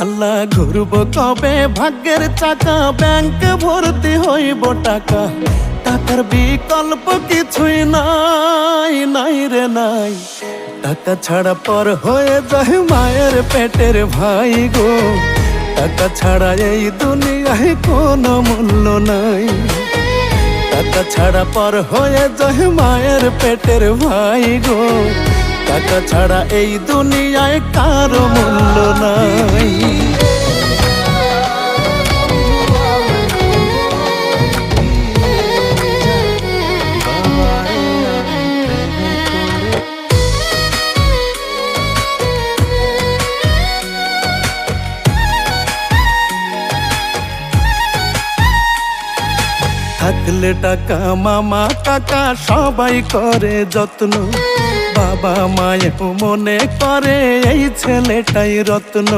আল্লাহ ঘুরব কবে ভাগ্যের চাকা, ব্যাংক ভর্তি হইব টাকা, টাকার বিকল্প কিছুই নাই, নাই রে নাই। টাকা ছাড়া পর হয়ে যায় মায়ের পেটের ভাই গো, টাকা ছাড়া এই দুনিয়ায় কোনো মূল্য নাই। টাকা ছাড়া পর হয়ে যায় মায়ের পেটের ভাই গো, টাকা ছাড়া এই দুনিয়ায় কারো মূল্য নাই। থাকলে টাকা মামা কাকা সবাই করে যত্ন, বাবা মায়ের মনে করে এই ছেলেটাই রত্ন।